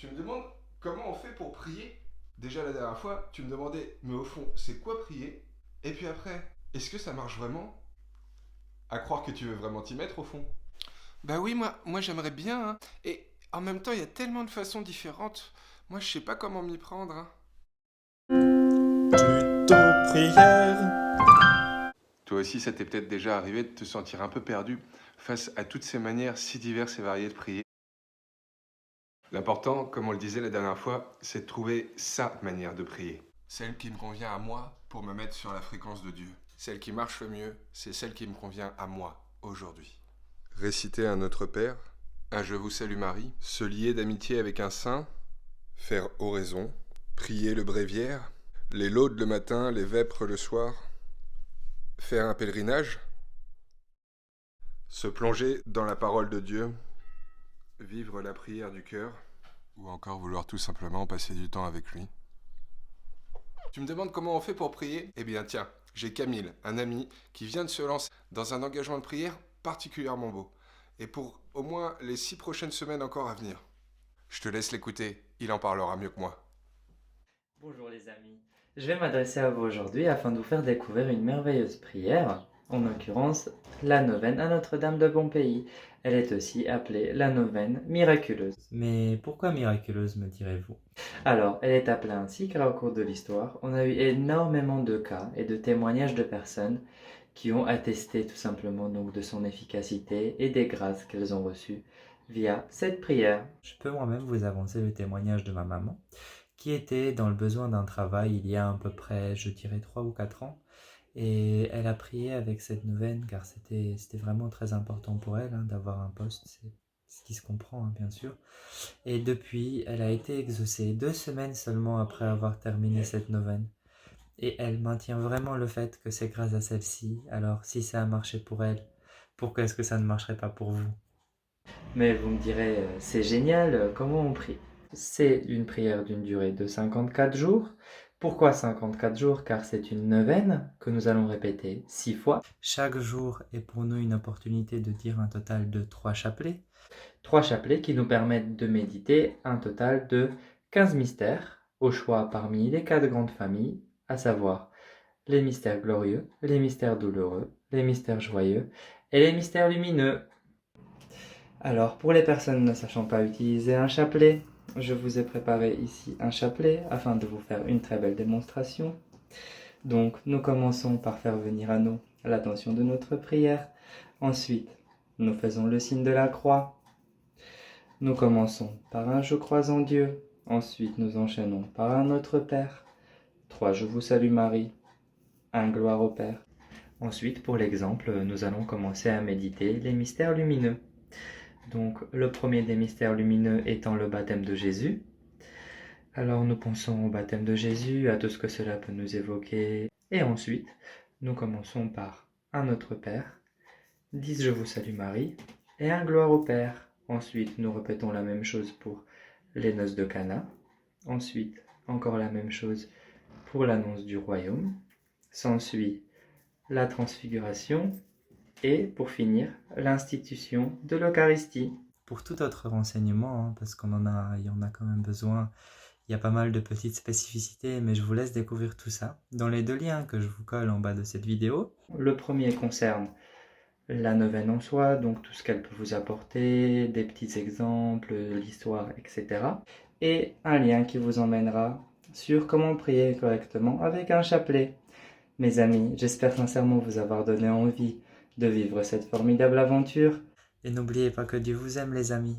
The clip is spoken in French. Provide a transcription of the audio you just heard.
Tu me demandes comment on fait pour prier? Déjà la dernière fois, tu me demandais, mais au fond, c'est quoi prier? Et puis après, est-ce que ça marche vraiment? À croire que tu veux vraiment t'y mettre au fond. Bah oui, moi j'aimerais bien, hein. Et en même temps, il y a tellement de façons différentes. Moi, je sais pas comment m'y prendre, hein. Tuto prière. Toi aussi, ça t'est peut-être déjà arrivé de te sentir un peu perdu face à toutes ces manières si diverses et variées de prier. L'important, comme on le disait la dernière fois, c'est de trouver sa manière de prier. Celle qui me convient à moi pour me mettre sur la fréquence de Dieu. Celle qui marche le mieux, c'est celle qui me convient à moi aujourd'hui. Réciter un Notre Père, un Je vous salue Marie, se lier d'amitié avec un saint, faire oraison, prier le bréviaire, les laudes le matin, les vêpres le soir, faire un pèlerinage, se plonger dans la parole de Dieu, vivre la prière du cœur, ou encore vouloir tout simplement passer du temps avec lui. Tu me demandes comment on fait pour prier? Eh bien tiens, j'ai Camille, un ami, qui vient de se lancer dans un engagement de prière particulièrement beau. Et pour au moins les 6 prochaines semaines encore à venir. Je te laisse l'écouter, il en parlera mieux que moi. Bonjour les amis, je vais m'adresser à vous aujourd'hui afin de vous faire découvrir une merveilleuse prière, en l'occurrence la neuvaine à Notre-Dame de Pompéi. Elle est aussi appelée la neuvaine miraculeuse. Mais pourquoi miraculeuse, me direz-vous? Alors, elle est appelée ainsi car au cours de l'histoire, on a eu énormément de cas et de témoignages de personnes qui ont attesté tout simplement donc de son efficacité et des grâces qu'elles ont reçues via cette prière. Je peux moi-même vous avancer le témoignage de ma maman, qui était dans le besoin d'un travail il y a à peu près, je dirais, 3 ou 4 ans. Et elle a prié avec cette neuvaine car c'était vraiment très important pour elle d'avoir un poste, c'est ce qui se comprend bien sûr. Et depuis, elle a été exaucée 2 semaines seulement après avoir terminé cette neuvaine. Et elle maintient vraiment le fait que c'est grâce à celle-ci. Alors si ça a marché pour elle, pourquoi est-ce que ça ne marcherait pas pour vous? Mais vous me direz, c'est génial, comment on prie? C'est une prière d'une durée de 54 jours. Pourquoi 54 jours? Car c'est une neuvaine que nous allons répéter 6 fois. Chaque jour est pour nous une opportunité de dire un total de 3 chapelets. 3 chapelets qui nous permettent de méditer un total de 15 mystères, au choix parmi les 4 grandes familles, à savoir les mystères glorieux, les mystères douloureux, les mystères joyeux et les mystères lumineux. Alors, pour les personnes ne sachant pas utiliser un chapelet, je vous ai préparé ici un chapelet afin de vous faire une très belle démonstration. Donc, nous commençons par faire venir à nous l'attention de notre prière. Ensuite, nous faisons le signe de la croix. Nous commençons par un Je crois en Dieu. Ensuite, nous enchaînons par un Notre Père. 3 Je vous salue Marie. Un Gloire au Père. Ensuite, pour l'exemple, nous allons commencer à méditer les mystères lumineux. Donc, le premier des mystères lumineux étant le baptême de Jésus. Alors, nous pensons au baptême de Jésus, à tout ce que cela peut nous évoquer. Et ensuite, nous commençons par un Notre Père, 10 Je vous salue Marie, et un Gloire au Père. Ensuite, nous répétons la même chose pour les noces de Cana. Ensuite, encore la même chose pour l'annonce du royaume. S'ensuit la transfiguration. Et pour finir, l'institution de l'Eucharistie. Pour tout autre renseignement, parce il y en a quand même besoin, il y a pas mal de petites spécificités, mais je vous laisse découvrir tout ça dans les 2 liens que je vous colle en bas de cette vidéo. Le premier concerne la neuvaine en soi, donc tout ce qu'elle peut vous apporter, des petits exemples, l'histoire, etc. Et un lien qui vous emmènera sur comment prier correctement avec un chapelet. Mes amis, j'espère sincèrement vous avoir donné envie de vivre cette formidable aventure. Et n'oubliez pas que Dieu vous aime les amis.